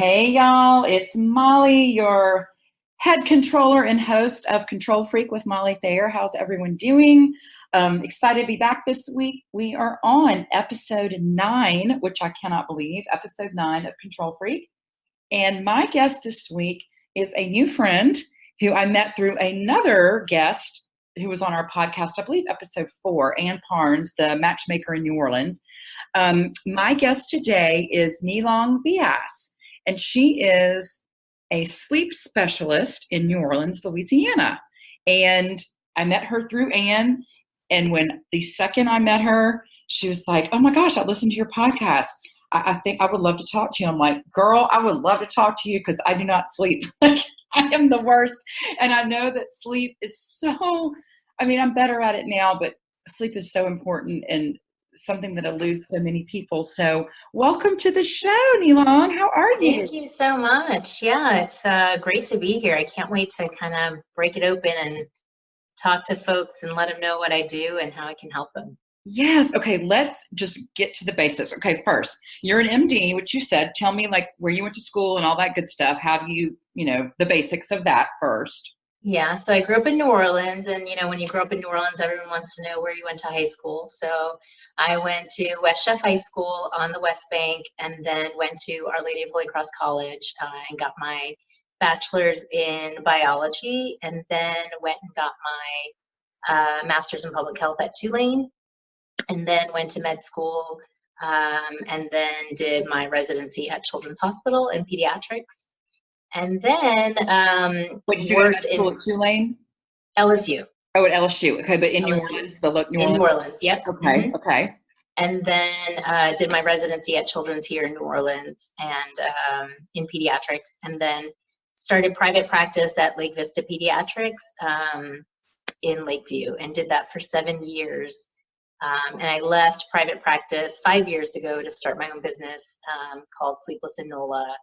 Hey, y'all, it's Molly, your head controller and host of Control Freak with Molly Thayer. How's everyone doing? Excited to be back this week. We are on episode 9, which I cannot believe, episode 9 of Control Freak. And my guest this week is a new friend who I met through another guest who was on our podcast, I believe episode 4, Ann Parnes, the matchmaker in New Orleans. My guest today is Nilong Vyas, and she is a sleep specialist in New Orleans, Louisiana. And I met her through Ann, and when the second I met her, she was like, "Oh my gosh, I listened to your podcast. I think I would love to talk to you." I'm like, "Girl, I would love to talk to you because I do not sleep. Like, I am the worst." And I know that sleep is so, I'm better at it now, but sleep is so important and something that eludes so many people. So welcome to the show, Nilong. How are you? Thank you so much. Yeah, it's great to be here. I can't wait to kind of break it open and talk to folks and let them know what I do and how I can help them. Yes. Okay. Let's just get to the basics. Okay. First, you're an MD, which you said. Tell me like where you went to school and all that good stuff. How do you, the basics of that first. Yeah, so I grew up in New Orleans, and when you grow up in New Orleans, everyone wants to know where you went to high school. So I went to West Chef High School on the West Bank, and then went to Our Lady of Holy Cross College and got my bachelor's in biology, and then went and got my master's in public health at Tulane, and then went to med school, and then did my residency at Children's Hospital in pediatrics. And then Did you go to school at Tulane? LSU. Oh, at LSU. Okay, but in LSU. New Orleans, New Orleans, yep. Okay, okay. And then did my residency at Children's here in New Orleans and in pediatrics, and then started private practice at Lake Vista Pediatrics in Lakeview, and did that for 7 years. And I left private practice 5 years ago to start my own business called Sleepless in NOLA,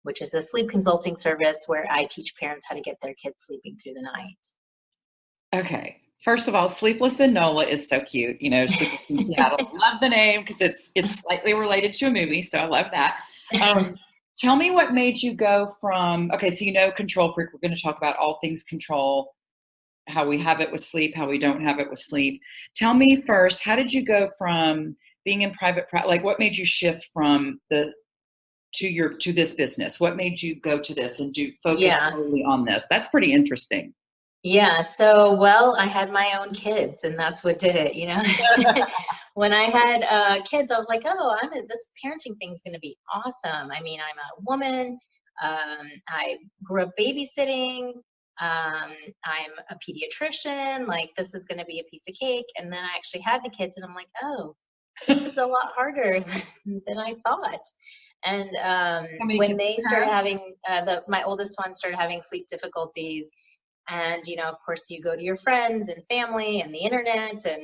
which is a sleep consulting service where I teach parents how to get their kids sleeping through the night. Okay. First of all, Sleepless in NOLA is so cute. Sleepless in Seattle. Love the name because it's slightly related to a movie, so I love that. Tell me what made you go from, okay, so Control Freak, we're going to talk about all things control, how we have it with sleep, how we don't have it with sleep. Tell me first, how did you go from being in private practice, like what made you shift from to this business? What made you go to this and focus solely on this? That's pretty interesting. Yeah. So, I had my own kids, and that's what did it. When I had kids, I was like, oh, this parenting thing is going to be awesome. I'm a woman. I grew up babysitting. I'm a pediatrician. Like, this is going to be a piece of cake. And then I actually had the kids, and I'm like, oh, this is a lot harder than I thought. And when they started having, my oldest one started having sleep difficulties, and, of course, you go to your friends and family and the internet, and,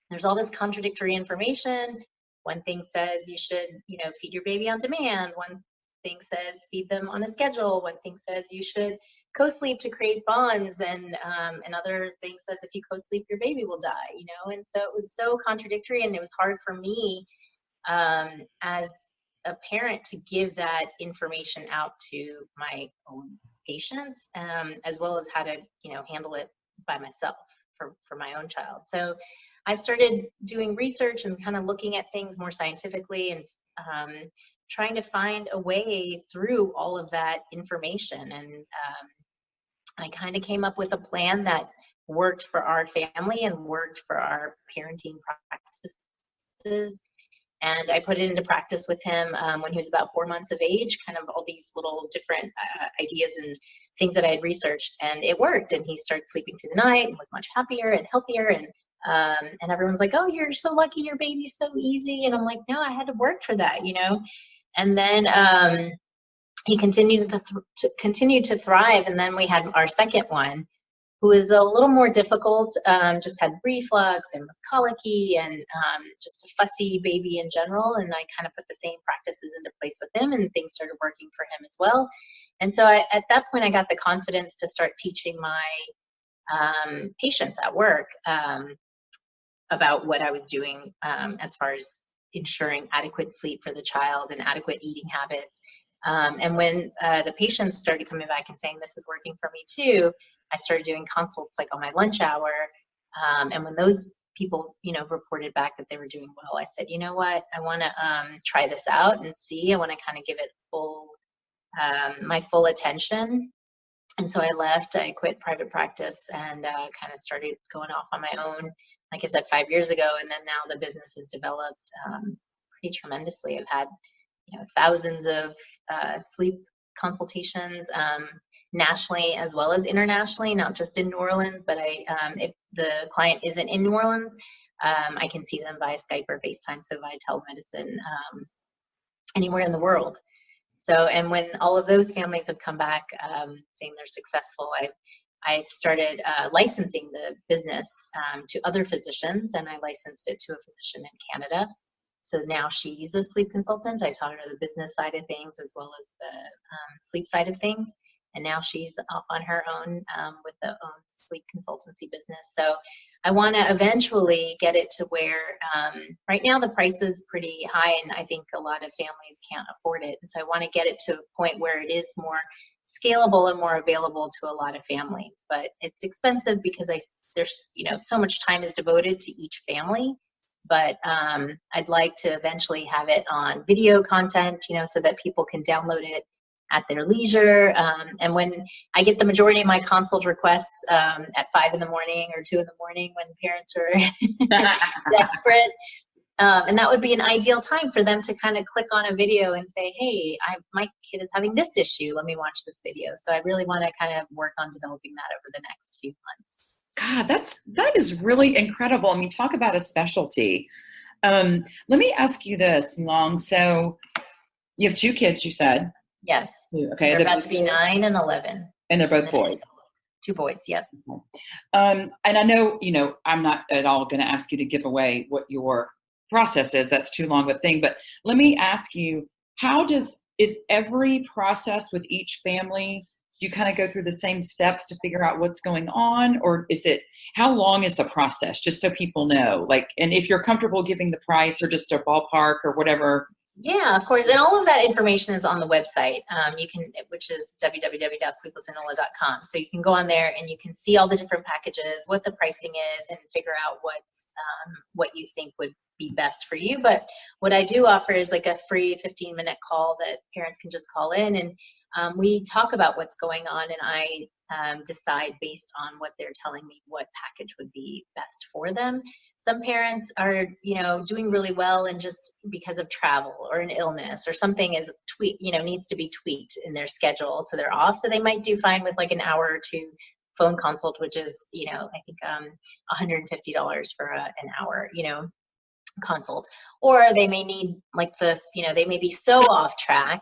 there's all this contradictory information. One thing says you should, feed your baby on demand. One thing says feed them on a schedule. One thing says you should co-sleep to create bonds, and another thing says if you co-sleep, your baby will die, And so it was so contradictory, and it was hard for me as a parent to give that information out to my own patients, as well as how to, handle it by myself for my own child. So I started doing research and kind of looking at things more scientifically, and trying to find a way through all of that information. And I kind of came up with a plan that worked for our family and worked for our parenting practices. And I put it into practice with him when he was about 4 months of age, kind of all these little different ideas and things that I had researched, and it worked. And he started sleeping through the night and was much happier and healthier. And everyone's like, oh, you're so lucky, your baby's so easy. And I'm like, no, I had to work for that, And then he continued to thrive. And then we had our second one, who is a little more difficult, just had reflux and was colicky, and just a fussy baby in general. And I kind of put the same practices into place with him, and things started working for him as well. And so at that point, I got the confidence to start teaching my patients at work about what I was doing as far as ensuring adequate sleep for the child and adequate eating habits. And when the patients started coming back and saying, this is working for me too, I started doing consults like on my lunch hour. And when those people, reported back that they were doing well, I said, you know what, I want to try this out and see. I want to kind of give it my full attention. And so I left, I quit private practice and kind of started going off on my own, like I said, 5 years ago. And then now the business has developed pretty tremendously. I've had, thousands of sleep consultations nationally as well as internationally, not just in New Orleans, but if the client isn't in New Orleans, I can see them via Skype or FaceTime, so via telemedicine anywhere in the world. So, and when all of those families have come back saying they're successful, I've started licensing the business to other physicians, and I licensed it to a physician in Canada. So now she's a sleep consultant. I taught her the business side of things as well as the sleep side of things. And now she's off on her own with the own sleep consultancy business. So I want to eventually get it to where right now the price is pretty high, and I think a lot of families can't afford it. And so I want to get it to a point where it is more scalable and more available to a lot of families. But it's expensive because there's so much time is devoted to each family. But I'd like to eventually have it on video content, so that people can download it at their leisure. And when I get the majority of my consult requests at 5 in the morning or 2 in the morning when parents are desperate, and that would be an ideal time for them to kind of click on a video and say, hey, my kid is having this issue. Let me watch this video. So I really want to kind of work on developing that over the next few months. God, that is really incredible. I mean, talk about a specialty. Let me ask you this, Long. So you have 2 kids, you said. Yes. Okay. They're about to be 9 and 11. And they're both boys. 2 boys. Yep. And I know, I'm not at all going to ask you to give away what your process is. That's too long of a thing. But let me ask you, is every process with each family, do you kind of go through the same steps to figure out what's going on? Or how long is the process? Just so people know, and if you're comfortable giving the price or just a ballpark or whatever. Yeah, of course. And all of that information is on the website, which is www.sleeplessinola.com. So you can go on there and you can see all the different packages, what the pricing is, and figure out what you think would be best for you. But what I do offer is like a free 15-minute call that parents can just call in, and we talk about what's going on, and I decide based on what they're telling me what package would be best for them. Some parents are, doing really well, and just because of travel or an illness or something needs to be tweaked in their schedule, so they're off. So they might do fine with like an hour or 2 phone consult, which is, I think $150 for an hour, consult. Or they may need they may be so off track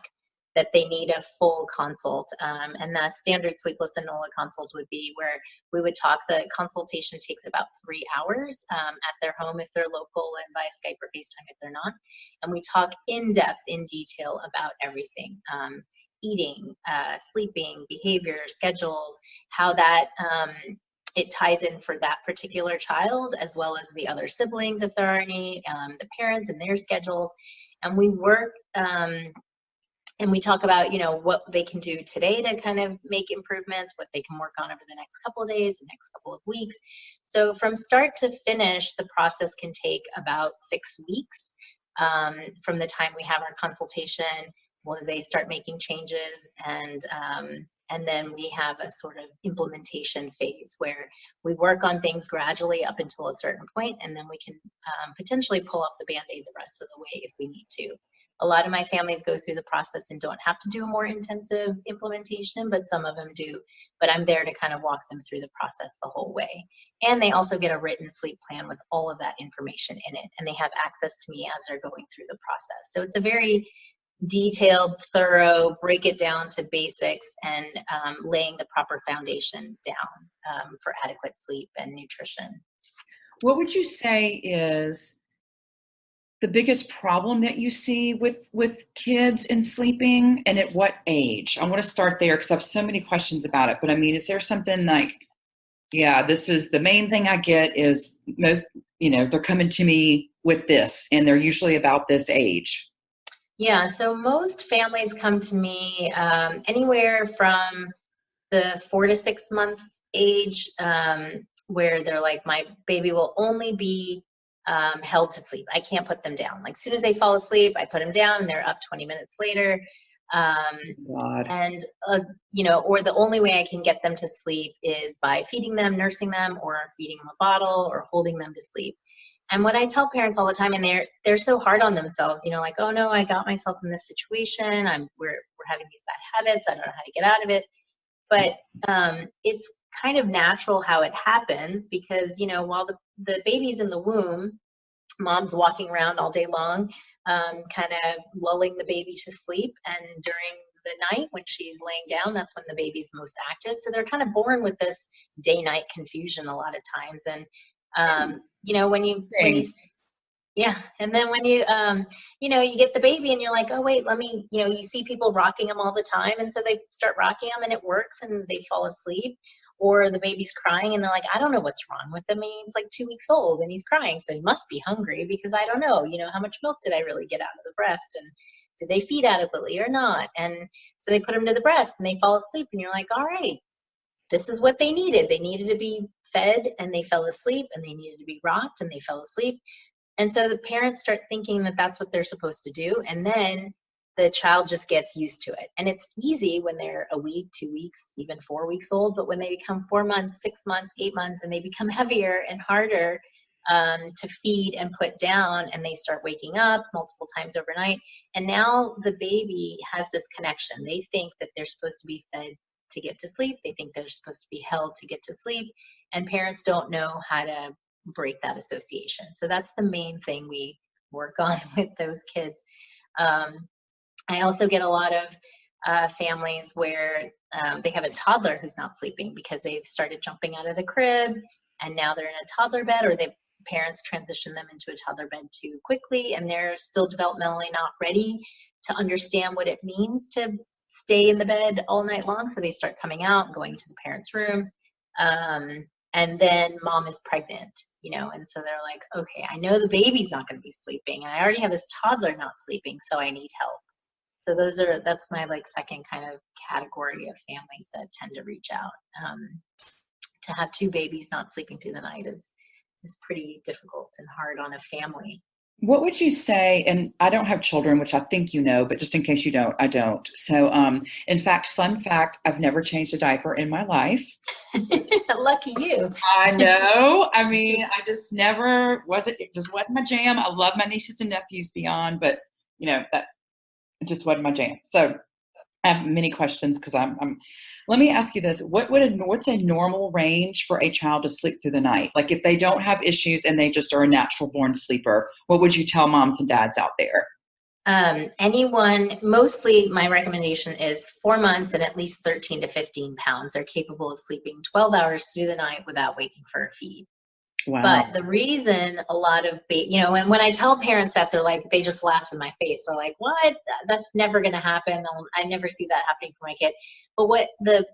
that they need a full consult. And the standard Sleepless Enola consult would be where we would talk. The consultation takes about 3 hours at their home if they're local, and by Skype or FaceTime if they're not. And we talk in depth, in detail about everything. Eating, sleeping, behavior, schedules, how that it ties in for that particular child, as well as the other siblings if there are any, the parents and their schedules. And we work and we talk about, what they can do today to kind of make improvements, what they can work on over the next couple of days, the next couple of weeks. So from start to finish, the process can take about 6 weeks from the time we have our consultation, when they start making changes, and then we have a sort of implementation phase where we work on things gradually up until a certain point, and then we can potentially pull off the Band-Aid the rest of the way if we need to. A lot of my families go through the process and don't have to do a more intensive implementation, but some of them do. But I'm there to kind of walk them through the process the whole way. And they also get a written sleep plan with all of that information in it, and they have access to me as they're going through the process. So it's a very detailed, thorough, break it down to basics, and laying the proper foundation down for adequate sleep and nutrition. What would you say is the biggest problem that you see with kids and sleeping, and at what age? I want to start there because I have so many questions about it. But I mean, is there something like, this is the main thing I get is most, they're coming to me with this, and they're usually about this age? Yeah, so most families come to me anywhere from the 4 to 6 month age, where they're like, my baby will only be held to sleep. I can't put them down. Like, as soon as they fall asleep, I put them down and they're up 20 minutes later. Um, God. and, or the only way I can get them to sleep is by feeding them, nursing them, or feeding them a bottle or holding them to sleep. And what I tell parents all the time, and they're so hard on themselves, like, oh no, I got myself in this situation. We're having these bad habits. I don't know how to get out of it. But it's kind of natural how it happens because, while the baby's in the womb, mom's walking around all day long, kind of lulling the baby to sleep. And during the night when she's laying down, that's when the baby's most active. So they're kind of born with this day-night confusion a lot of times. And, when you yeah. And then when you get the baby and you're like, oh, wait, you see people rocking them all the time. And so they start rocking them and it works and they fall asleep. Or the baby's crying and they're like, I don't know what's wrong with him. He's like 2 weeks old and he's crying. So he must be hungry because I don't know, how much milk did I really get out of the breast? And did they feed adequately or not? And so they put him to the breast and they fall asleep and you're like, all right, this is what they needed. They needed to be fed and they fell asleep, and they needed to be rocked and they fell asleep. And so the parents start thinking that that's what they're supposed to do. And then the child just gets used to it. And it's easy when they're a week, 2 weeks, even 4 weeks old. But when they become 4 months, 6 months, 8 months, and they become heavier and harder to feed and put down, and they start waking up multiple times overnight. And now the baby has this connection. They think that they're supposed to be fed to get to sleep. They think they're supposed to be held to get to sleep. And parents don't know how to break that association. So that's the main thing we work on with those kids. I also get a lot of families where they have a toddler who's not sleeping because they've started jumping out of the crib and now they're in a toddler bed, or the parents transition them into a toddler bed too quickly and they're still developmentally not ready to understand what it means to stay in the bed all night long. So they start coming out and going to the parents' room. And then mom is pregnant, and so they're like, okay, I know the baby's not going to be sleeping and I already have this toddler not sleeping, so I need help. So that's my second kind of category of families that tend to reach out. To have two babies not sleeping through the night is pretty difficult and hard on a family. What would you say, and I don't have children, which I think but just in case you don't, I don't. So, in fact, fun fact, I've never changed a diaper in my life. Lucky you. I know. I mean, I just never, it just wasn't my jam. I love my nieces and nephews beyond, but, that just wasn't my jam. So I have many questions because let me ask you this. What's a normal range for a child to sleep through the night? Like if they don't have issues and they just are a natural born sleeper, what would you tell moms and dads out there? Mostly my recommendation is 4 months and at least 13 to 15 pounds are capable of sleeping 12 hours through the night without waking for a feed. Wow. But the reason a lot of, and when I tell parents that, they're like, they just laugh in my face. They're like, what? That's never going to happen. I never see that happening for my kid. But what the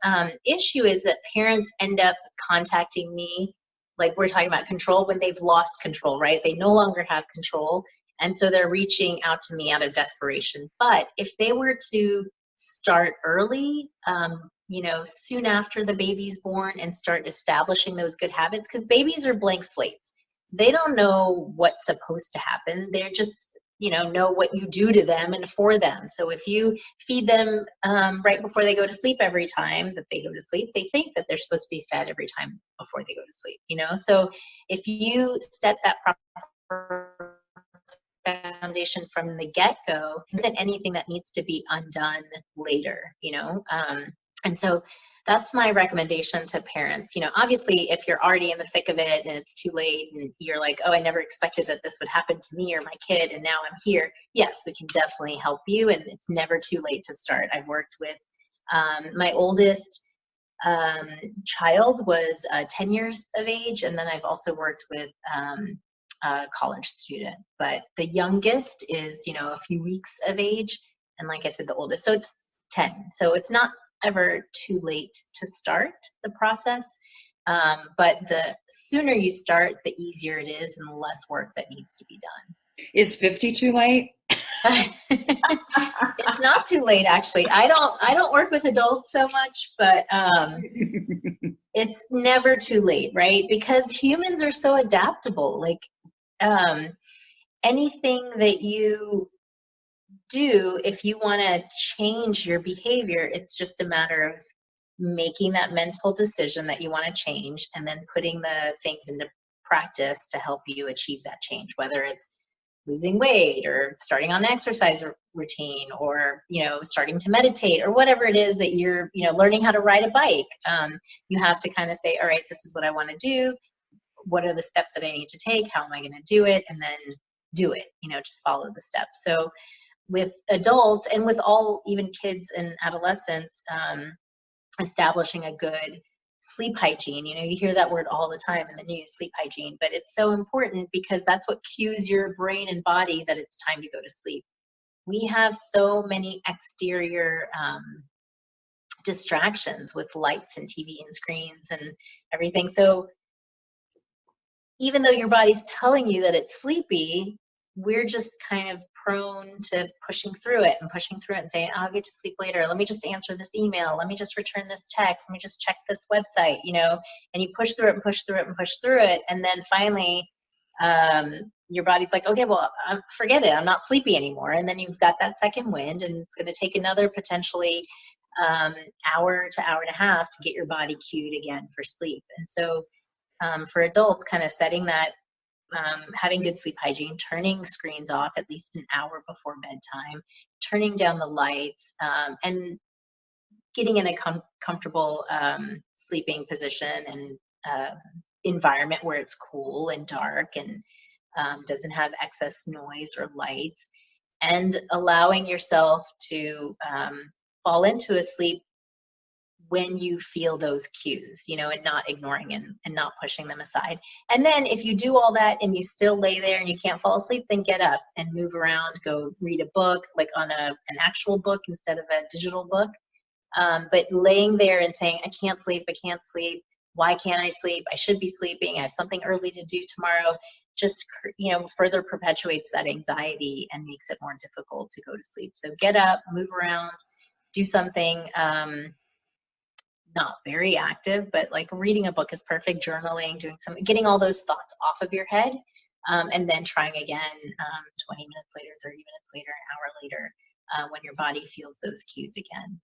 issue is that parents end up contacting me, like we're talking about control, when they've lost control, right? They no longer have control. And so they're reaching out to me out of desperation. But if they were to start early, soon after the baby's born, and start establishing those good habits, because babies are blank slates. They don't know what's supposed to happen. They're just, know what you do to them and for them. So if you feed them right before they go to sleep every time that they go to sleep, they think that they're supposed to be fed every time before they go to sleep, So if you set that proper foundation from the get-go, then anything that needs to be undone later, and so that's my recommendation to parents. Obviously, if you're already in the thick of it and it's too late and you're like, oh, I never expected that this would happen to me or my kid, and now I'm here, yes, we can definitely help you, and it's never too late to start. I've worked with my oldest child was 10 years of age, and then I've also worked with a college student. But the youngest is, a few weeks of age, and like I said, the oldest. So it's 10. So it's not ever too late to start the process. But the sooner you start, the easier it is and the less work that needs to be done. Is 50 too late? It's not too late, actually. I don't work with adults so much, but it's never too late, right? Because humans are so adaptable. Like anything that you do, if you want to change your behavior, it's just a matter of making that mental decision that you want to change and then putting the things into practice to help you achieve that change, whether it's losing weight or starting on an exercise routine or, starting to meditate or whatever it is that you're, learning how to ride a bike. You have to kind of say, all right, this is what I want to do. What are the steps that I need to take? How am I going to do it? And then do it, just follow the steps. So with adults and with all, even kids and adolescents, establishing a good sleep hygiene. You hear that word all the time in the news, sleep hygiene, but it's so important because that's what cues your brain and body that it's time to go to sleep. We have so many exterior distractions with lights and TV and screens and everything. So even though your body's telling you that it's sleepy, we're just kind of prone to pushing through it and saying, I'll get to sleep later. Let me just answer this email. Let me just return this text. Let me just check this website, and you push through it and push through it and push through it. And then finally, your body's like, okay, well, forget it. I'm not sleepy anymore. And then you've got that second wind and it's going to take another potentially hour to hour and a half to get your body cued again for sleep. And so for adults, kind of setting that, having good sleep hygiene, turning screens off at least an hour before bedtime, turning down the lights, and getting in a comfortable sleeping position and environment where it's cool and dark and doesn't have excess noise or lights, and allowing yourself to fall into a sleep when you feel those cues, and not ignoring and not pushing them aside. And then if you do all that and you still lay there and you can't fall asleep, then get up and move around, go read a book, like on an actual book instead of a digital book. But laying there and saying, I can't sleep. Why can't I sleep? I should be sleeping. I have something early to do tomorrow. Just, further perpetuates that anxiety and makes it more difficult to go to sleep. So get up, move around, do something, not very active, but like reading a book is perfect, journaling, doing something, getting all those thoughts off of your head, and then trying again 20 minutes later, 30 minutes later, an hour later, when your body feels those cues again.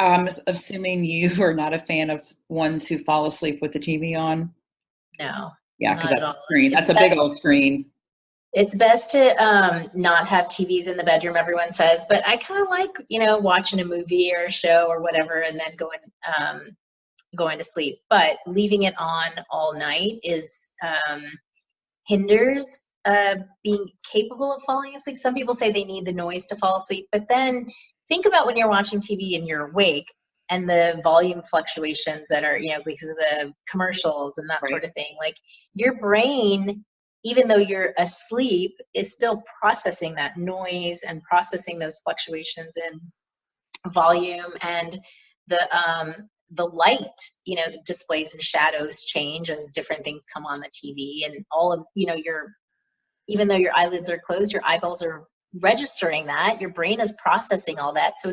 I'm assuming you are not a fan of ones who fall asleep with the TV on? No. Yeah, because that's a screen. That's a big old screen. It's best to not have TVs in the bedroom, everyone says, but I kind of like, watching a movie or a show or whatever and then going to sleep. But leaving it on all night hinders being capable of falling asleep. Some people say they need the noise to fall asleep, but then think about when you're watching TV and you're awake and the volume fluctuations that are, because of the commercials and that Right. sort of thing. Like your brain, even though you're asleep, is still processing that noise and processing those fluctuations in volume, and the light, the displays and shadows change as different things come on the TV, and all of, even though your eyelids are closed, your eyeballs are registering that, your brain is processing all that. So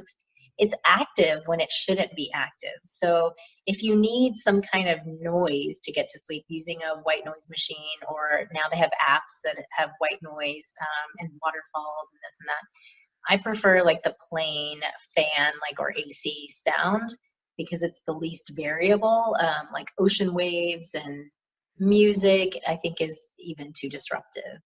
it's active when it shouldn't be active. So if you need some kind of noise to get to sleep, using a white noise machine, or now they have apps that have white noise and waterfalls and this and that. I prefer like the plain fan, or AC sound, because it's the least variable. Like ocean waves and music, I think is even too disruptive.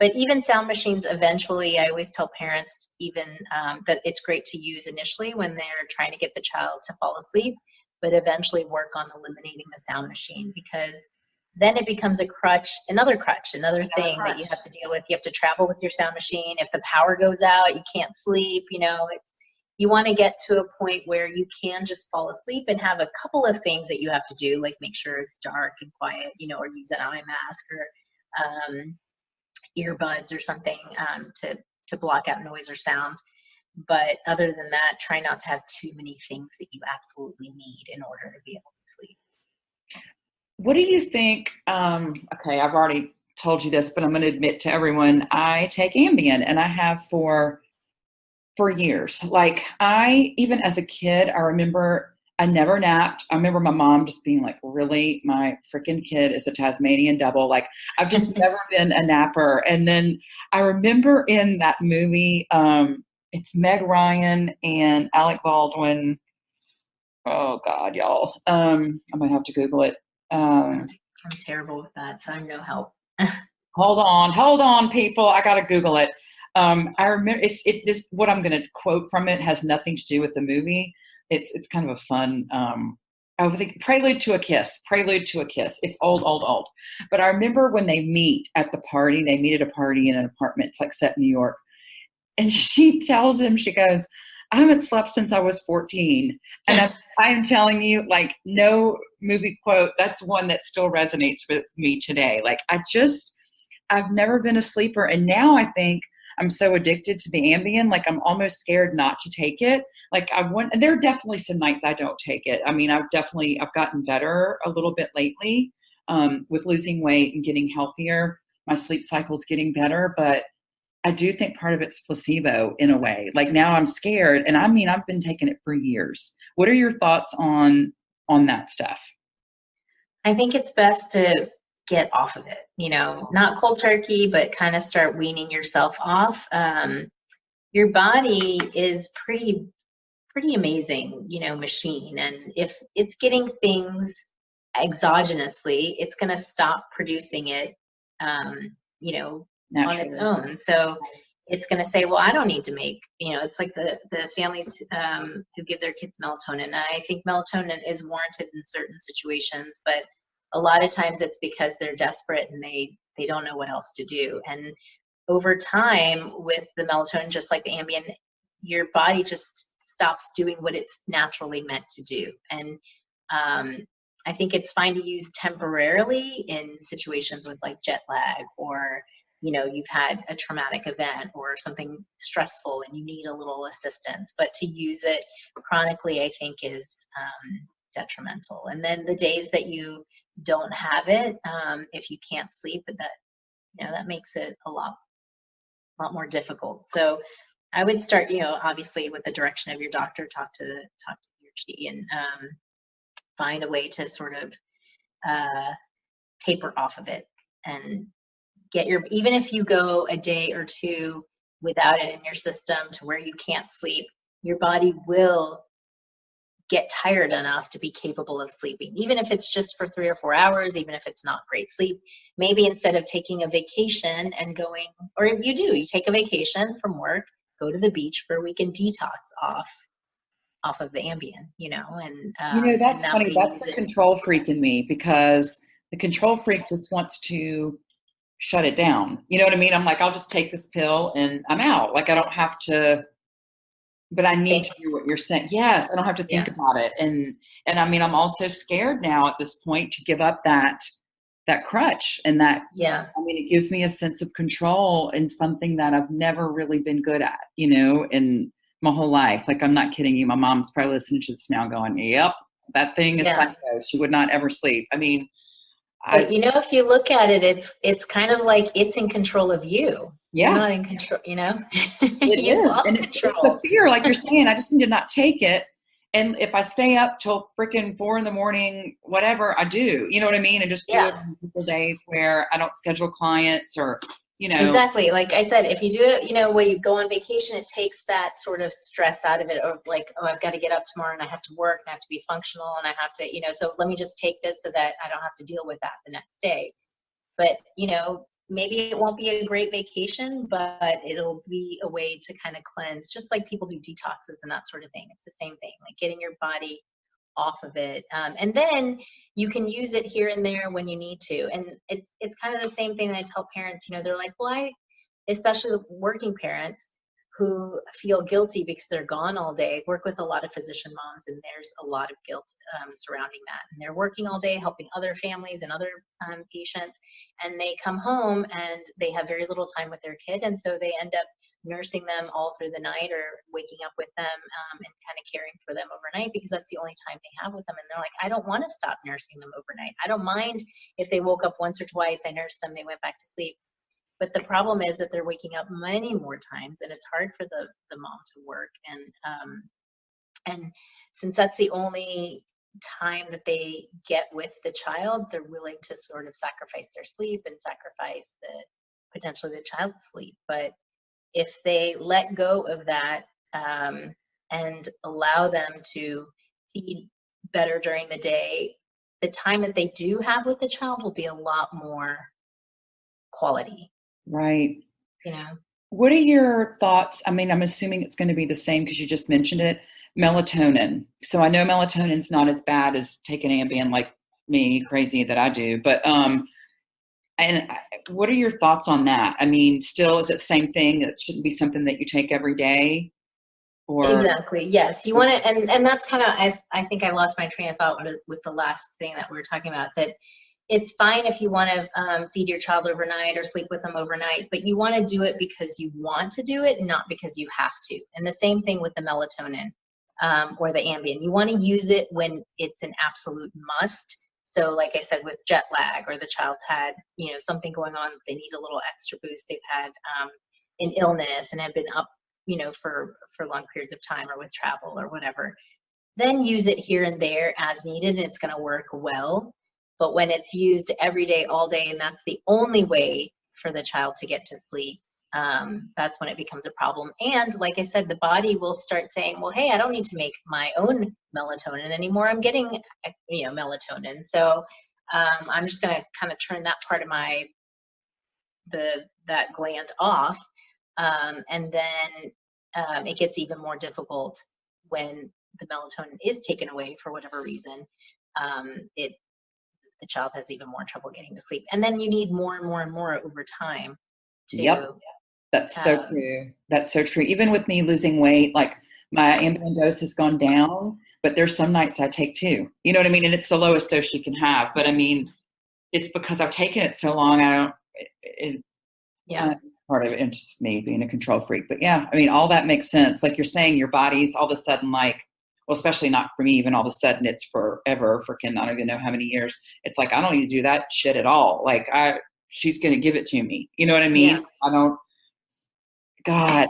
But even sound machines, eventually, I always tell parents that it's great to use initially when they're trying to get the child to fall asleep, but eventually work on eliminating the sound machine, because then it becomes another thing that you have to deal with. You have to travel with your sound machine. If the power goes out, you can't sleep. You want to get to a point where you can just fall asleep and have a couple of things that you have to do, like make sure it's dark and quiet, or use an eye mask or earbuds or something to block out noise or sound. But other than that, try not to have too many things that you absolutely need in order to be able to sleep. what do you think? Okay, I've already told you this, but I'm going to admit to everyone, I take Ambien and I have for years. Like I, even as a kid, I remember I never napped. I remember my mom just being like, really, my freaking kid is a Tasmanian devil. Like I've just never been a napper. And then I remember in that movie, it's Meg Ryan and Alec Baldwin. Oh God, y'all. I might have to Google it. I'm terrible with that, so I'm no help. Hold on, people. I gotta Google it. I remember this. What I'm gonna quote from it has nothing to do with the movie. It's kind of a fun. I would think Prelude to a Kiss. Prelude to a Kiss. It's old, old, old. But I remember when they meet at the party. They meet at a party in an apartment. It's like set in New York. And she tells him, she goes, I haven't slept since I was 14. And I am telling you, like, no movie quote, that's one that still resonates with me today. Like, I've never been a sleeper. And now I think I'm so addicted to the Ambien, like, I'm almost scared not to take it. Like, and there are definitely some nights I don't take it. I mean, I've gotten better a little bit lately with losing weight and getting healthier. My sleep cycle's getting better, but I do think part of it's placebo in a way. Like now I'm scared, and I mean I've been taking it for years. What are your thoughts on that stuff? I think it's best to get off of it, not cold turkey, but kind of start weaning yourself off. Your body is pretty amazing, machine. And if it's getting things exogenously, it's going to stop producing it, on its own. So it's going to say, well, I don't need to make, it's like the families who give their kids melatonin. And I think melatonin is warranted in certain situations, but a lot of times it's because they're desperate and they don't know what else to do. And over time with the melatonin, just like the Ambien, your body just stops doing what it's naturally meant to do. And I think it's fine to use temporarily in situations with like jet lag, or you've had a traumatic event or something stressful and you need a little assistance. But to use it chronically, I think is detrimental. And then the days that you don't have it, if you can't sleep, that makes it a lot more difficult. So I would start, obviously with the direction of your doctor, talk to he or she, and find a way to sort of taper off of it and even if you go a day or two without it in your system to where you can't sleep, your body will get tired enough to be capable of sleeping, even if it's just for 3 or 4 hours, even if it's not great sleep. Maybe instead of taking a vacation and going, or if you take a vacation from work, go to the beach for a week and detox off of the Ambien, and that's that funny. That's the control freak in me, because the control freak just wants to shut it down. You know what I mean? I'm like, I'll just take this pill and I'm out. Like I don't have to, but I need to hear what you're saying. Yes, I don't have to think about it. And I mean, I'm also scared now at this point to give up that crutch, and that, I mean, it gives me a sense of control in something that I've never really been good at, in my whole life. Like, I'm not kidding you. My mom's probably listening to this now going, yep, that thing is psycho. She would not ever sleep. I mean, but if you look at it, it's kind of like it's in control of you. Yeah. You're not in control, It You've is. lost And control. It's a fear, like you're saying. I just need to not take it. And if I stay up till freaking 4 a.m, whatever, I do. You know what I mean? And just do it on people days where I don't schedule clients or, Exactly. Like I said, if you do it, when you go on vacation, it takes that sort of stress out of it, of like, oh, I've got to get up tomorrow and I have to work and I have to be functional and I have to, so let me just take this so that I don't have to deal with that the next day. But, maybe it won't be a great vacation, but it'll be a way to kind of cleanse, just like people do detoxes and that sort of thing. It's the same thing, like getting your body off of it. And then you can use it here and there when you need to. And it's kind of the same thing that I tell parents, they're like, well, especially the working parents who feel guilty because they're gone all day. I work with a lot of physician moms, and there's a lot of guilt surrounding that. And they're working all day, helping other families and other patients, and they come home and they have very little time with their kid, and so they end up nursing them all through the night or waking up with them and kind of caring for them overnight, because that's the only time they have with them. And they're like, I don't want to stop nursing them overnight. I don't mind if they woke up once or twice, I nursed them, they went back to sleep. But the problem is that they're waking up many more times, and it's hard for the mom to work. And since that's the only time that they get with the child, they're willing to sort of sacrifice their sleep and sacrifice potentially the child's sleep. But if they let go of that and allow them to feed better during the day, the time that they do have with the child will be a lot more quality. Right. You know, what are your thoughts? I mean, I'm assuming it's going to be the same because you just mentioned it. Melatonin. So I know melatonin's not as bad as taking Ambien like me, crazy that I do. But and what are your thoughts on that? I mean, still, is it the same thing? It shouldn't be something that you take every day? Or exactly. Yes, you want to, and that's kind of. I think I lost my train of thought with the last thing that we were talking about. That it's fine if you want to feed your child overnight or sleep with them overnight, but you want to do it because you want to do it, not because you have to. And the same thing with the melatonin or the Ambien. You want to use it when it's an absolute must. So like I said, with jet lag, or the child's had, something going on, they need a little extra boost. They've had an illness and have been up, for long periods of time, or with travel or whatever. Then use it here and there as needed, and it's going to work well. But when it's used every day, all day, and that's the only way for the child to get to sleep, that's when it becomes a problem. And like I said, the body will start saying, well, hey, I don't need to make my own melatonin anymore. I'm getting, melatonin. So I'm just going to kind of turn that part of that gland off. And then it gets even more difficult when the melatonin is taken away for whatever reason. The child has even more trouble getting to sleep. And then you need more and more and more over time to. Yep. That's so true. That's so true. Even with me losing weight, like my Ambien dose has gone down, but there's some nights I take 2. You know what I mean? And it's the lowest dose you can have. But I mean, it's because I've taken it so long. Part of it is just me being a control freak. But yeah, I mean, all that makes sense. Like you're saying, your body's all of a sudden like, well, especially not for me, even all of a sudden it's forever, freaking, I don't even know how many years. It's like, I don't need to do that shit at all. Like she's going to give it to me. You know what I mean? Yeah. I don't, God,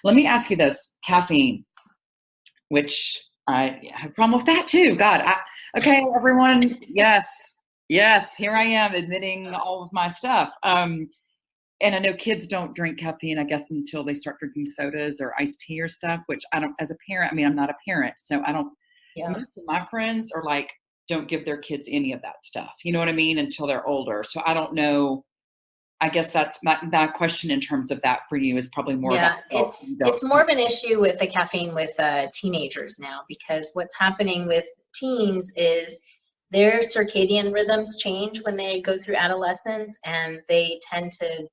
let me ask you this, caffeine, which I have a problem with that too. God. Okay, everyone. Yes. Here I am admitting all of my stuff. And I know kids don't drink caffeine, I guess, until they start drinking sodas or iced tea or stuff, which I don't, as a parent, I mean, I'm not a parent, so I don't, most of my friends are like, don't give their kids any of that stuff. You know what I mean? Until they're older. So I don't know. I guess that's that question in terms of that for you is probably more about. It's more of an issue with the caffeine with teenagers now, because what's happening with teens is their circadian rhythms change when they go through adolescence, and they tend to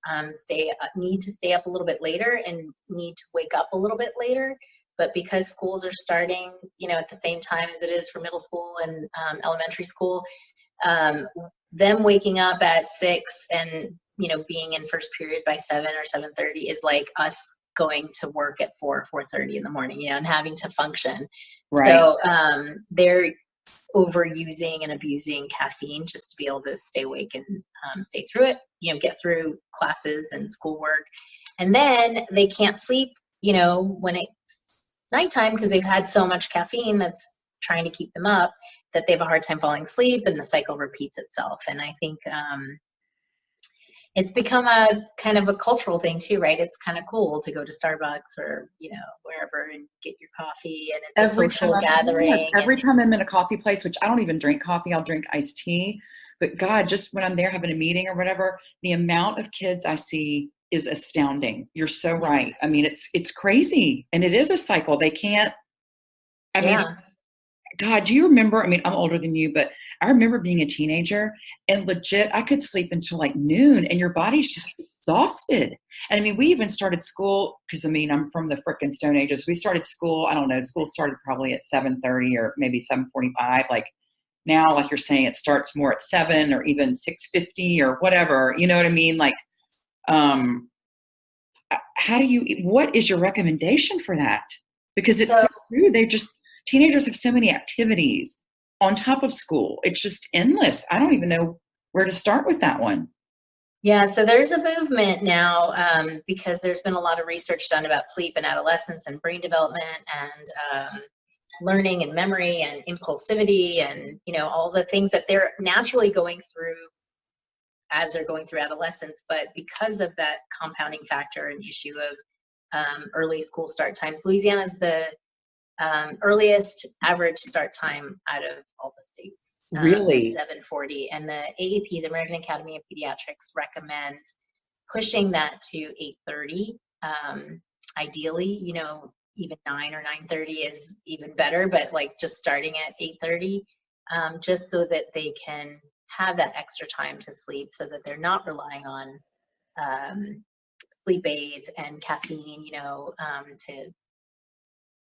need to stay up a little bit later and need to wake up a little bit later. But because schools are starting, at the same time as it is for middle school and elementary school, them waking up at 6 and being in first period by 7 or 7:30 is like us going to work at 4:30 in the morning, and having to function. Right. So they're overusing and abusing caffeine just to be able to stay awake and stay through it, get through classes and schoolwork. And then they can't sleep, when it's nighttime, because they've had so much caffeine that's trying to keep them up, that they have a hard time falling asleep, and the cycle repeats itself. And I think it's become a kind of a cultural thing too, right? It's kind of cool to go to Starbucks or, wherever and get your coffee, and it's a social gathering. Yes, every time I'm in a coffee place, which I don't even drink coffee, I'll drink iced tea. But God, just when I'm there having a meeting or whatever, the amount of kids I see is astounding. You're so right. Yes. I mean, it's crazy. And it is a cycle. They can't, I mean, God, do you remember, I mean, I'm older than you, but I remember being a teenager and legit, I could sleep until like noon, and your body's just exhausted. And I mean, we even started school because I mean, I'm from the frickin' Stone Ages. We started school, I don't know, school started probably at 7:30 or maybe 7:45. Like now, like you're saying, it starts more at 7 or even 6:50 or whatever. You know what I mean? Like, um, how do you, what is your recommendation for that? Because it's So so true. They just, teenagers have so many activities on top of school. It's just endless. I don't even know where to start with that one. yeah, so there's a movement now because there's been a lot of research done about sleep and adolescence and brain development and learning and memory and impulsivity and all the things that they're naturally going through as they're going through adolescence. But because of that compounding factor and issue of early school start times, Louisiana is the earliest average start time out of all the states. Really? 7:40, and the AAP, the American Academy of Pediatrics, recommends pushing that to 8:30. Ideally, even 9 or 9:30 is even better, but like just starting at 8:30, just so that they can have that extra time to sleep, so that they're not relying on sleep aids and caffeine,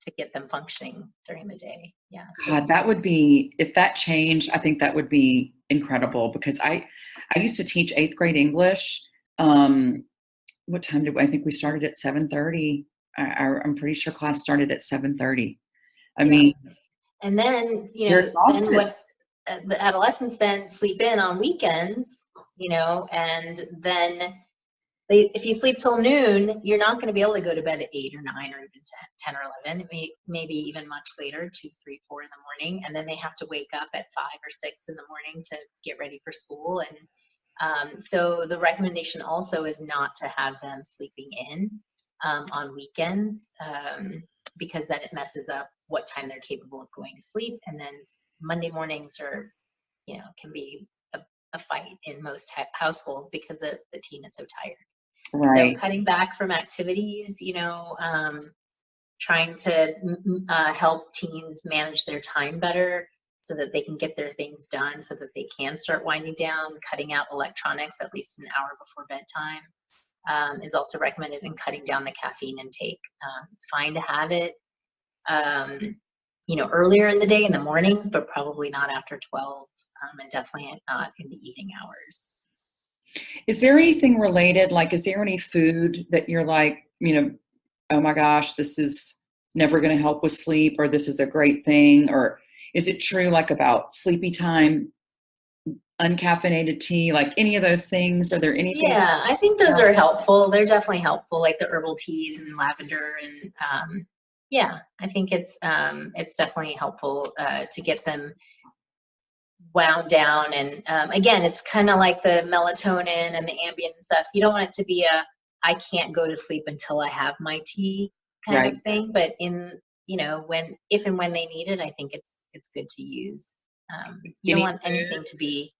to get them functioning during the day. Yeah. So, God, that would be, if that changed, I think that would be incredible because I used to teach eighth grade English. What time I think we started at 7:30. I'm pretty sure class started at 7:30. I yeah. mean, And then, you're then exhausted. what the adolescents then sleep in on weekends, and then if you sleep till noon, you're not going to be able to go to bed at 8 or 9 or even 10 or 11, maybe even much later, 2, 3, 4 in the morning. And then they have to wake up at 5 or 6 in the morning to get ready for school. And so the recommendation also is not to have them sleeping in on weekends because then it messes up what time they're capable of going to sleep. And then Monday mornings are, can be a fight in most households because the teen is so tired. So Right. cutting back from activities, trying to help teens manage their time better so that they can get their things done, so that they can start winding down, cutting out electronics at least an hour before bedtime is also recommended, and cutting down the caffeine intake. It's fine to have it, earlier in the day in the mornings, but probably not after 12, and definitely not in the evening hours. Is there anything related? Like, is there any food that you're like, oh my gosh, this is never going to help with sleep, or this is a great thing? Or is it true like about sleepy time, uncaffeinated tea, like any of those things? Are there anything? Yeah, I think those are helpful. They're definitely helpful, like the herbal teas and lavender, and yeah, I think it's definitely helpful to get them wound down. And again, it's kind of like the melatonin and the Ambien and stuff. You don't want it to be I can't go to sleep until I have my tea kind of thing. But if and when they need it, I think it's good to use. You don't want anything to be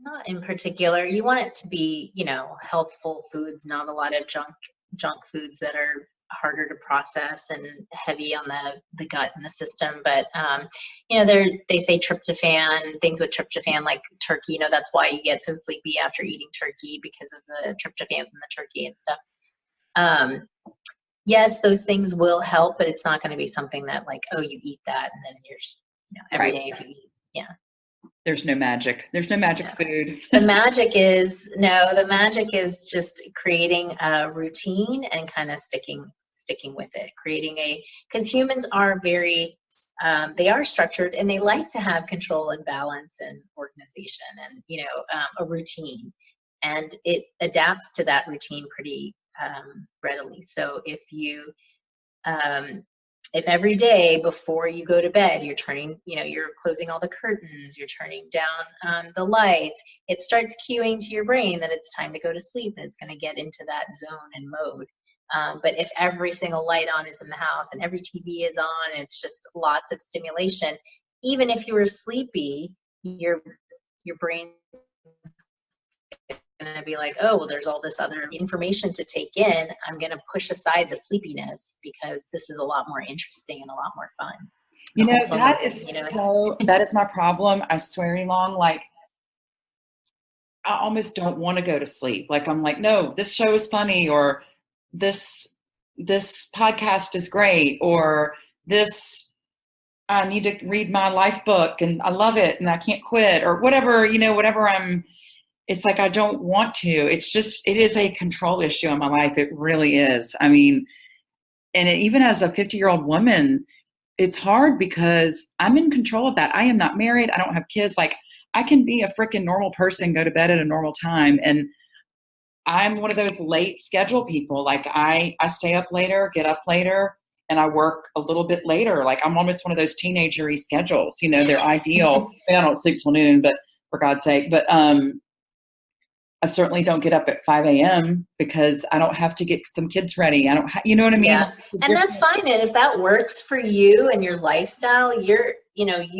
not in particular. You want it to be, healthful foods, not a lot of junk foods that are harder to process and heavy on the gut and the system. But they say tryptophan, things with tryptophan like turkey, that's why you get so sleepy after eating turkey, because of the tryptophan in the turkey and stuff. Yes, those things will help, but it's not going to be something that like, oh, you eat that and then you're just, every day if you eat. Yeah. There's no magic. There's no magic food. The magic is just creating a routine and kind of sticking with it, because humans are very, they are structured and they like to have control and balance and organization and, a routine, and it adapts to that routine pretty readily. So if every day before you go to bed, you're you're closing all the curtains, you're turning down the lights, it starts cueing to your brain that it's time to go to sleep, and it's going to get into that zone and mode. But if every single light on is in the house and every TV is on, and it's just lots of stimulation, even if you were sleepy, your brain going to be like, oh, well, there's all this other information to take in. I'm going to push aside the sleepiness because this is a lot more interesting and a lot more fun. That is that is my problem. I swear, Elon, like I almost don't want to go to sleep. Like, I'm like, no, this show is funny, or this, this podcast is great, or this, I need to read my life book and I love it and I can't quit, or whatever, whatever it's like, I don't want to. It's just, it is a control issue in my life. It really is. I mean, and even as a 50-year-old woman, it's hard because I'm in control of that. I am not married. I don't have kids. Like, I can be a freaking normal person, go to bed at a normal time. And I'm one of those late schedule people. Like, I stay up later, get up later, and I work a little bit later. Like, I'm almost one of those teenagery schedules. They're ideal. I mean, I don't sleep till noon, but for God's sake. But I certainly don't get up at 5 a.m. because I don't have to get some kids ready. I don't, you know what I mean? Yeah. And that's fine. And if that works for you and your lifestyle, you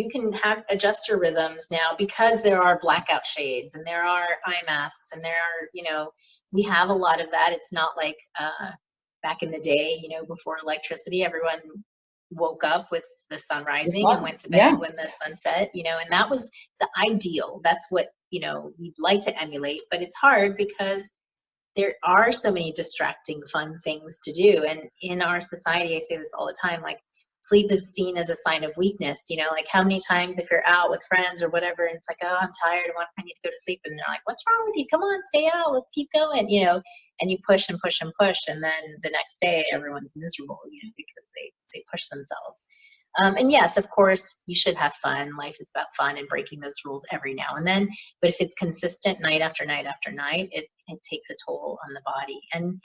can adjust your rhythms now, because there are blackout shades and there are eye masks and there are, we have a lot of that. It's not like back in the day, before electricity, everyone woke up with the sun rising and went to bed when the sun set, and that was the ideal. That's what, we'd like to emulate, but it's hard because there are so many distracting, fun things to do. And in our society, I say this all the time, like, sleep is seen as a sign of weakness. Like, how many times if you're out with friends or whatever, and it's like, oh, I'm tired, I need to go to sleep. And they're like, what's wrong with you? Come on, stay out. Let's keep going, and you push and push and push. And then the next day, everyone's miserable, because they push themselves. And yes, of course, you should have fun. Life is about fun and breaking those rules every now and then. But if it's consistent night after night after night, it takes a toll on the body. And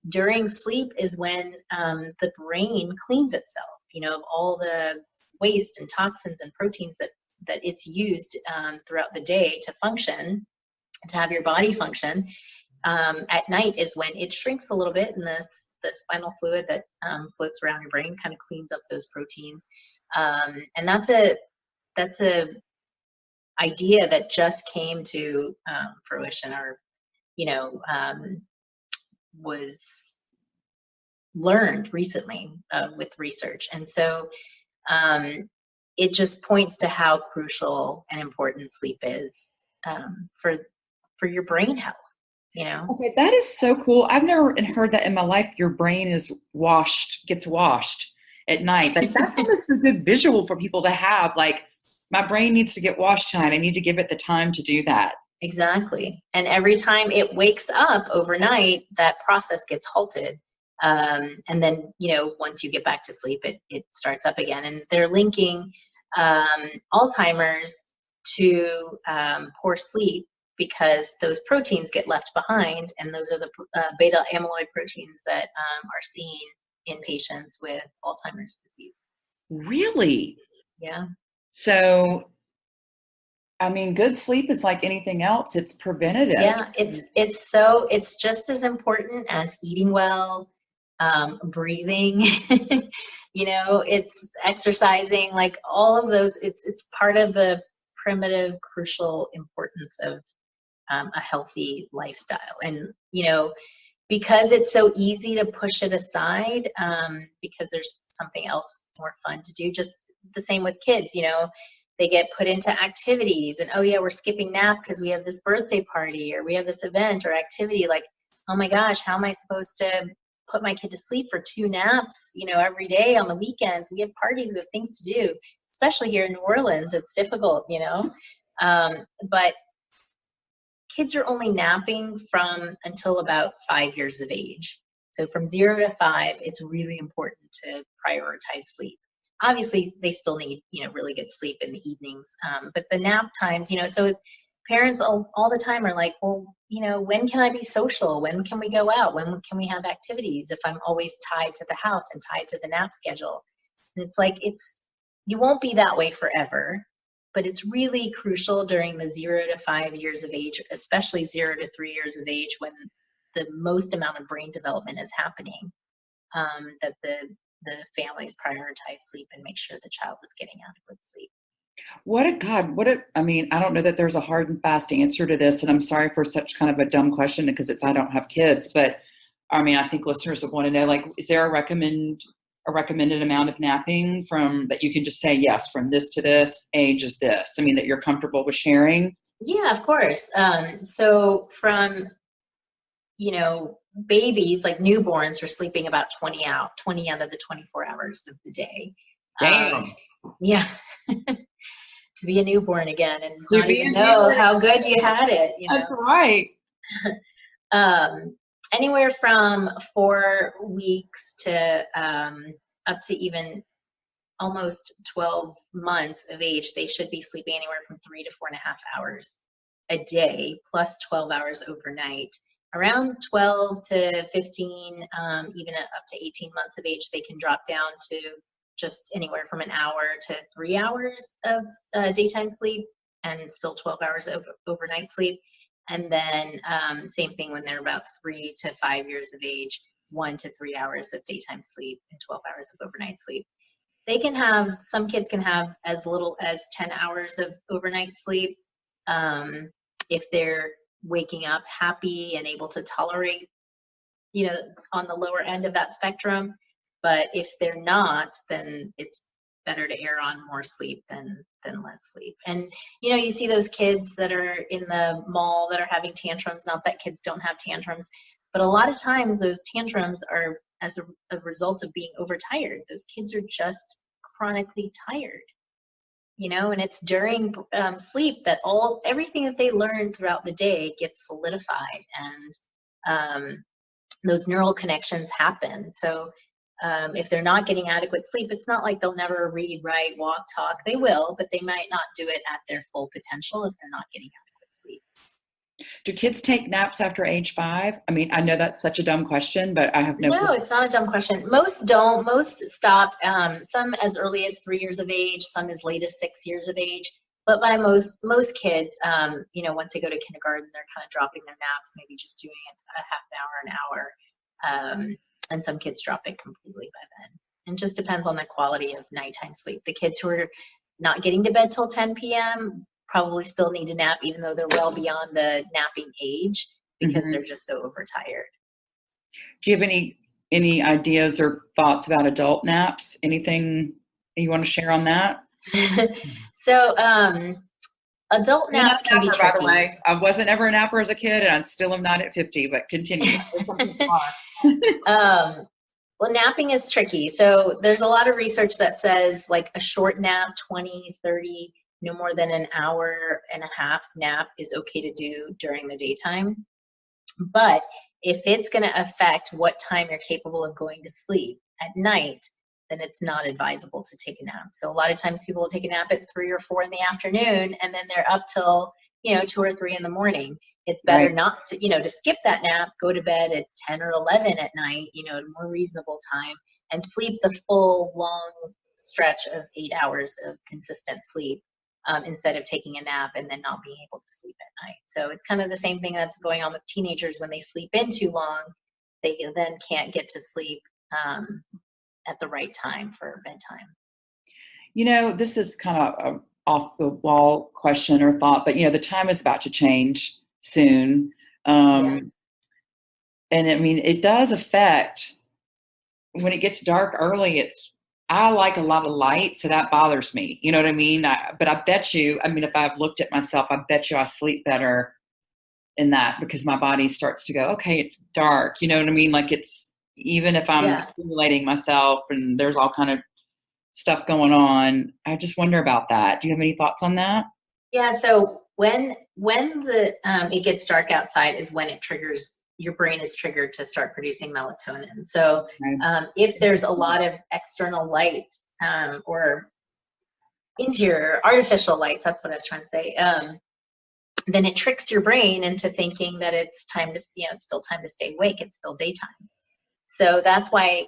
during sleep is when the brain cleans itself, of all the waste and toxins and proteins that it's used throughout the day to function, to have your body function. At night is when it shrinks a little bit, and the spinal fluid that floats around your brain kind of cleans up those proteins. And that's a idea that just came to fruition, or, was learned recently with research. And so it just points to how crucial and important sleep is for your brain health. Okay, that is so cool. I've never heard that in my life. Your brain gets washed at night. That's almost a good visual for people to have. Like, my brain needs to get washed tonight. I need to give it the time to do that. Exactly. And every time it wakes up overnight, that process gets halted. And then, once you get back to sleep, it starts up again. And they're linking Alzheimer's to poor sleep, because those proteins get left behind, and those are the beta amyloid proteins that are seen in patients with Alzheimer's disease. Really? Yeah. So, I mean, good sleep is like anything else. It's preventative. Yeah, it's just as important as eating well, breathing, it's exercising, like all of those. It's part of the primitive, crucial importance of a healthy lifestyle. And, because it's so easy to push it aside, because there's something else more fun to do, just the same with kids, they get put into activities, and, oh yeah, we're skipping nap because we have this birthday party, or we have this event or activity. Like, oh my gosh, how am I supposed to put my kid to sleep for 2 naps, every day on the weekends? We have parties, we have things to do, especially here in New Orleans. It's difficult, but kids are only napping until about 5 years of age. So from 0 to 5, it's really important to prioritize sleep. Obviously, they still need, really good sleep in the evenings. But the nap times, so parents all the time are like, well, when can I be social? When can we go out? When can we have activities if I'm always tied to the house and tied to the nap schedule? And it's like, you won't be that way forever. But it's really crucial during the 0 to 5 years of age, especially 0 to 3 years of age, when the most amount of brain development is happening, that the families prioritize sleep and make sure the child is getting adequate sleep. I mean, I don't know that there's a hard and fast answer to this, and I'm sorry for such kind of a dumb question, because I don't have kids, but I mean, I think listeners would want to know, like, is there a recommended amount of napping that you can just say, yes, from this to this age is this? I mean, that you're comfortable with sharing? Yeah, of course. So from, babies, like newborns are sleeping about 20 out of the 24 hours of the day. Um, Damn. yeah. To be a newborn again and To not be a even know newborn. how good you had it, That's right. Anywhere from 4 weeks to up to even almost 12 months of age, they should be sleeping anywhere from 3 to 4.5 hours a day, plus 12 hours overnight. Around 12 to 15, even up to 18 months of age, they can drop down to just anywhere from an hour to 3 hours of daytime sleep and still 12 hours of overnight sleep. And then same thing when they're about 3 to 5 years of age, 1 to 3 hours of daytime sleep and 12 hours of overnight sleep. Some kids can have as little as 10 hours of overnight sleep if they're waking up happy and able to tolerate, on the lower end of that spectrum. But if they're not, then it's better to err on more sleep than less sleep. And you see those kids that are in the mall that are having tantrums. Not that kids don't have tantrums, but a lot of times those tantrums are as a result of being overtired. Those kids are just chronically tired, and it's during sleep that everything that they learn throughout the day gets solidified, and those neural connections happen. So if they're not getting adequate sleep, it's not like they'll never read, write, walk, talk. They will, but they might not do it at their full potential if they're not getting adequate sleep. Do kids take naps after age 5? I mean, I know that's such a dumb question, but I have no No, it's not a dumb question. Most don't. Most stop, some as early as 3 years of age, some as late as 6 years of age. But by most kids, once they go to kindergarten, they're kind of dropping their naps, maybe just doing it a half an hour, an hour. And some kids drop it completely by then. It just depends on the quality of nighttime sleep. The kids who are not getting to bed till 10 p.m. probably still need a nap, even though they're well beyond the napping age, because they're just so overtired. Do you have any ideas or thoughts about adult naps? Anything you want to share on that? So adult You're not naps a can be napper, by the tricky. way. I wasn't ever a napper as a kid, and I still am not at 50, but continue. Well, napping is tricky. So there's a lot of research that says like a short nap, 20, 30, no more than an hour and a half nap is okay to do during the daytime. But if it's going to affect what time you're capable of going to sleep at night, then it's not advisable to take a nap. So a lot of times people will take a nap at 3 or 4 in the afternoon, and then they're up till 2 or 3 in the morning. It's better not to to skip that nap, go to bed at 10 or 11 at night, at a more reasonable time, and sleep the full long stretch of 8 hours of consistent sleep. Instead of taking a nap and then not being able to sleep at night. So it's kind of the same thing that's going on with teenagers. When they sleep in too long, they then can't get to sleep at the right time for bedtime. This is kind of an off the wall question or thought, but the time is about to change soon. Yeah. And I mean, it does affect when it gets dark early. I like a lot of light, so that bothers me. You know what I mean? But I bet you, if I've looked at myself, I bet you I sleep better in that because my body starts to go, okay, it's dark. You know what I mean? Like even if I'm stimulating myself and there's all kind of stuff going on, I just wonder about that. Do you have any thoughts on that? Yeah. So when it gets dark outside is when your brain is triggered to start producing melatonin. So if there's a lot of external lights or interior artificial lights, that's what I was trying to say, then it tricks your brain into thinking that it's time to, it's still time to stay awake. It's still daytime. So that's why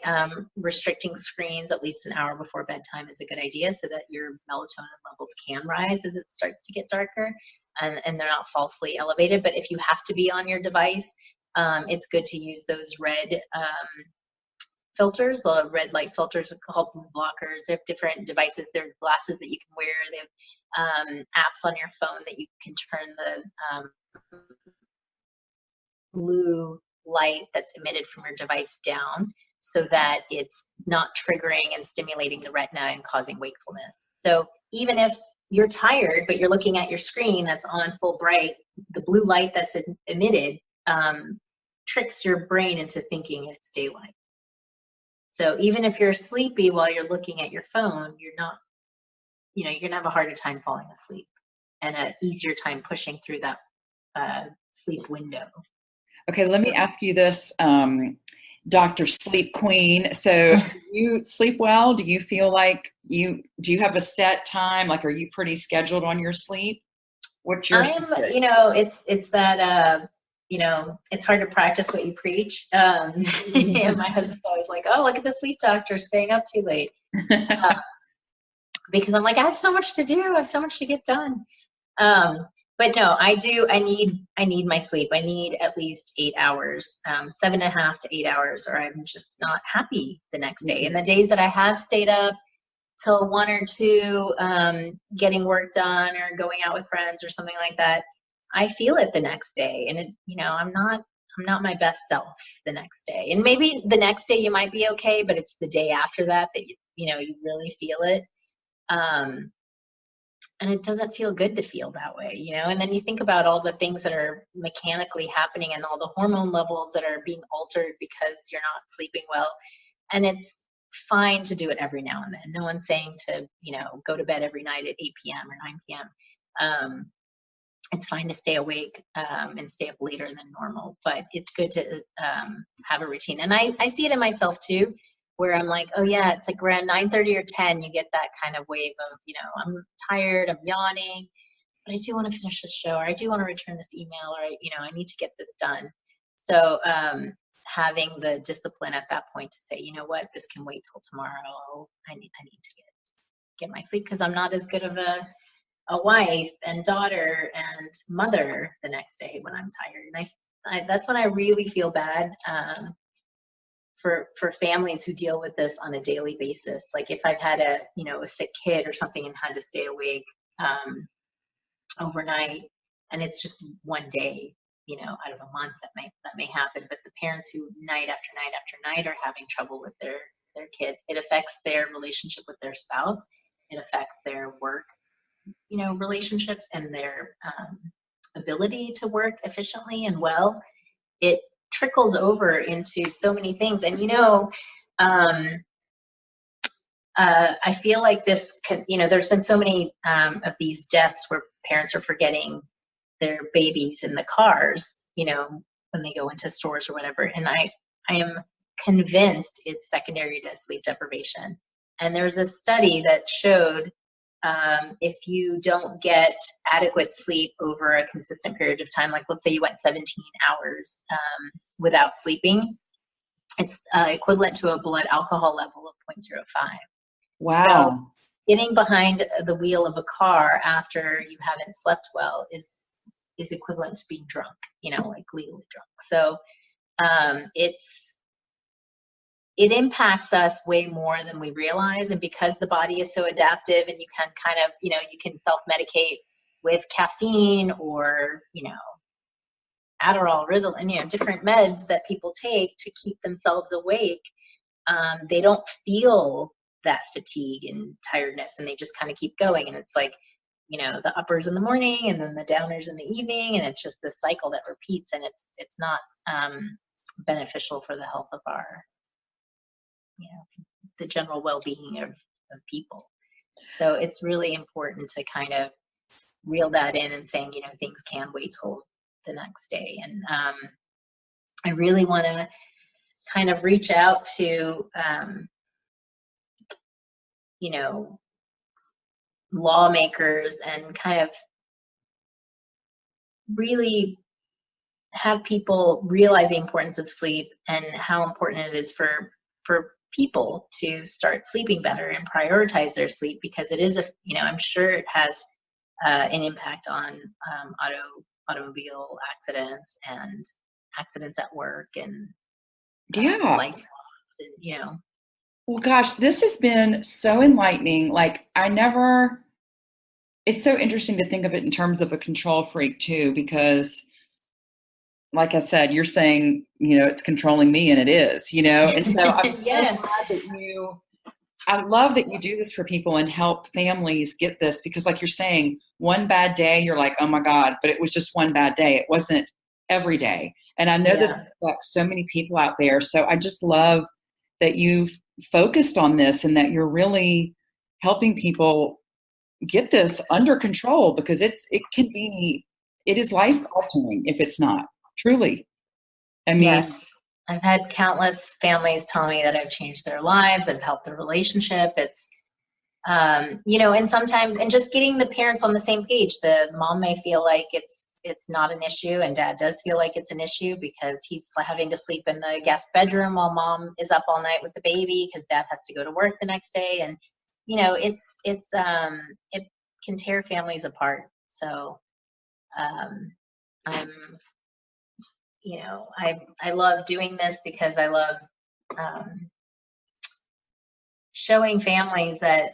restricting screens at least an hour before bedtime is a good idea, so that your melatonin levels can rise as it starts to get darker, and they're not falsely elevated. But if you have to be on your device, it's good to use those red filters, the red light filters called blue blockers. They have different devices. There are glasses that you can wear. They have apps on your phone that you can turn the blue light that's emitted from your device down so that it's not triggering and stimulating the retina and causing wakefulness. So even if you're tired, but you're looking at your screen that's on full bright. The blue light that's emitted tricks your brain into thinking it's daylight. So even if you're sleepy while you're looking at your phone, you're not, you're going to have a harder time falling asleep and an easier time pushing through that sleep window. Okay, let me ask you this, Dr. Sleep Queen. So do you sleep well? Do you feel like do you have a set time? Like, are you pretty scheduled on your sleep? What's your secret? It's that, it's hard to practice what you preach. And my husband's always like, oh, look at the sleep doctor staying up too late. Because I'm like, I have so much to do. I have so much to get done. But no, I need my sleep. I need at least 8 hours, 7.5 to 8 hours, or I'm just not happy the next day. And the days that I have stayed up till 1 or 2, getting work done or going out with friends or something like that, I feel it the next day. And I'm not my best self the next day. And maybe the next day you might be okay, but it's the day after that you really feel it. And it doesn't feel good to feel that way, and then you think about all the things that are mechanically happening and all the hormone levels that are being altered because you're not sleeping well. And it's fine to do it every now and then. No one's saying to, go to bed every night at 8 p.m. or 9 p.m. It's fine to stay awake and stay up later than normal, but it's good to have a routine. And I see it in myself too, where I'm like, oh yeah, it's like around 9:30 or 10, you get that kind of wave of, I'm tired, I'm yawning, but I do want to finish this show, or I do want to return this email, or I need to get this done. So having the discipline at that point to say, you know what, this can wait till tomorrow. I need to get my sleep, because I'm not as good of a wife and daughter and mother the next day when I'm tired. And I that's when I really feel bad. For families who deal with this on a daily basis. Like if I've had a sick kid or something and had to stay awake overnight, and it's just one day, out of a month that may happen. But the parents who night after night after night are having trouble with their kids, it affects their relationship with their spouse. It affects their work, relationships, and their ability to work efficiently and well. It trickles over into so many things. And I feel like this there's been so many of these deaths where parents are forgetting their babies in the cars, when they go into stores or whatever. And I am convinced it's secondary to sleep deprivation. And there's a study that showed if you don't get adequate sleep over a consistent period of time, like let's say you went 17 hours without sleeping, it's equivalent to a blood alcohol level of 0.05. Wow. So getting behind the wheel of a car after you haven't slept well is equivalent to being drunk, like legally drunk. So it impacts us way more than we realize. And because the body is so adaptive, and you can kind of, you can self-medicate with caffeine or, Adderall, Ritalin, different meds that people take to keep themselves awake. They don't feel that fatigue and tiredness, and they just kind of keep going. And it's like, the uppers in the morning and then the downers in the evening. And it's just this cycle that repeats, and it's not beneficial for the health of our, the general well-being of people. So it's really important to kind of reel that in and saying, things can wait till the next day. And I really want to kind of reach out to, lawmakers and kind of really have people realize the importance of sleep and how important it is for people to start sleeping better and prioritize their sleep, because it is I'm sure it has an impact on automobile accidents and accidents at work and life lost, and Well, gosh, this has been so enlightening. Like it's so interesting to think of it in terms of a control freak too, because like I said, you're saying, it's controlling me, and it is, and so I'm so glad that you I love that you do this for people and help families get this, because like you're saying, one bad day, you're like, oh my God, but it was just one bad day. It wasn't every day. And I know this Yeah. affects so many people out there. So I just love that you've focused on this and that you're really helping people get this under control, because it is life altering if it's not, truly. I mean, Yes. I've had countless families tell me that I've changed their lives. I've helped their relationship. It's, and sometimes, and just getting the parents on the same page. The mom may feel like it's not an issue, and dad does feel like it's an issue because he's having to sleep in the guest bedroom while mom is up all night with the baby because dad has to go to work the next day. And, it can tear families apart. So, I'm, I love doing this because I love um, showing families that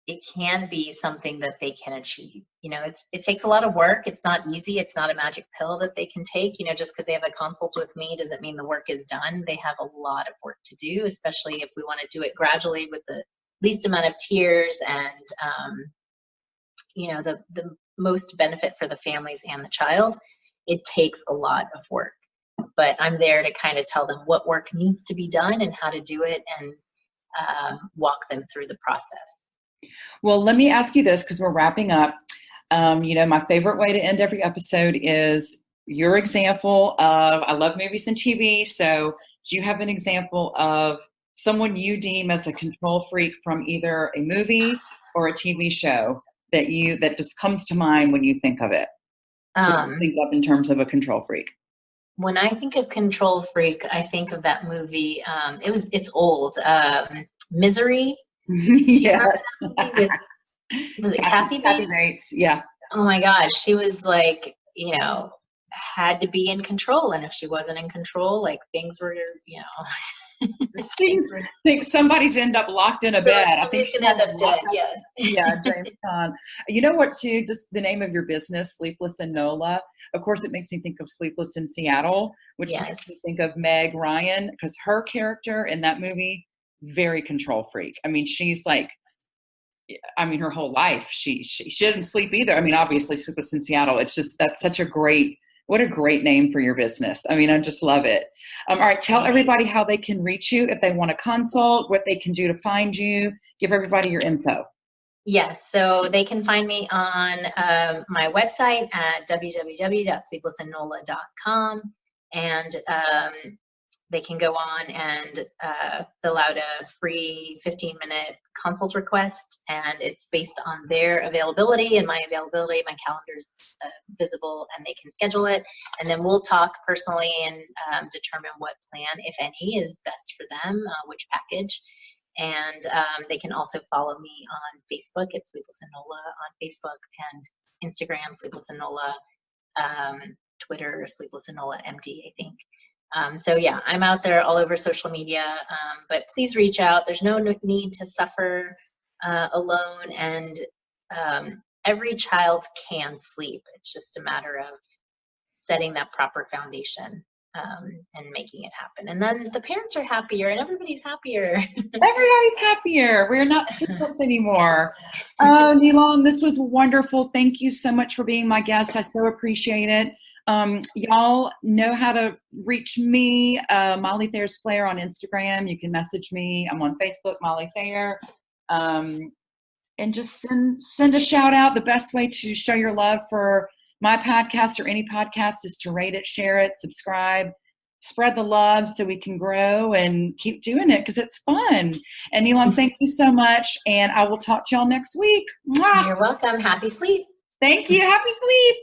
it can be something that they can achieve. It takes a lot of work. It's not easy. It's not a magic pill that they can take. Just because they have a consult with me doesn't mean the work is done. They have a lot of work to do, especially if we want to do it gradually with the least amount of tears and, the most benefit for the families and the child. It takes a lot of work, but I'm there to kind of tell them what work needs to be done and how to do it, and walk them through the process. well, let me ask you this, because we're wrapping up. My favorite way to end every episode is your example of, I love movies and TV. So do you have an example of someone you deem as a control freak from either a movie or a TV show that just comes to mind when you think of it? Think up in terms of a control freak. When I think of control freak, I think of that movie. It's old. Misery. Yes. Was it Kathy Bates? Kathy Bates, yeah. Oh my gosh, she was like, had to be in control, and if she wasn't in control, like things were, think somebody's end up locked in a bed. I think she's gonna end up dead. Yes. Yeah, James Caan. You know what? Too, just the name of your business, Sleepless in NOLA. Of course, it makes me think of Sleepless in Seattle, which makes me think of Meg Ryan, because her character in that movie, very control freak. I mean, she's like, her whole life she didn't sleep either. I mean, obviously, Sleepless in Seattle. It's just, that's such a great. What a great name for your business. I mean, I just love it. All right, tell everybody how they can reach you if they want to consult, what they can do to find you. Give everybody your info. Yes, so they can find me on my website at www.sleeplessinnola.com, and they can go on and fill out a free 15-minute consult request, and it's based on their availability and my availability. My calendar's visible, and they can schedule it, and then we'll talk personally and determine what plan, if any, is best for them, which package. And they can also follow me on Facebook at Sleepless in NOLA on Facebook, and Instagram, Sleepless in NOLA, Twitter, Sleepless in NOLA MD, I think. So yeah, I'm out there all over social media, but please reach out. There's no need to suffer alone, and every child can sleep. It's just a matter of setting that proper foundation and making it happen. And then the parents are happier and everybody's happier. Everybody's happier. We're not sleepless anymore. Oh, Neelong, this was wonderful. Thank you so much for being my guest. I so appreciate it. Y'all know how to reach me, Molly Thayer Flair on Instagram. You can message me. I'm on Facebook, Molly Thayer. And just send a shout out. The best way to show your love for my podcast or any podcast is to rate it, share it, subscribe, spread the love so we can grow and keep doing it because it's fun. And Neelong, thank you so much. And I will talk to y'all next week. Mwah! You're welcome. Happy sleep. Thank you. Happy sleep.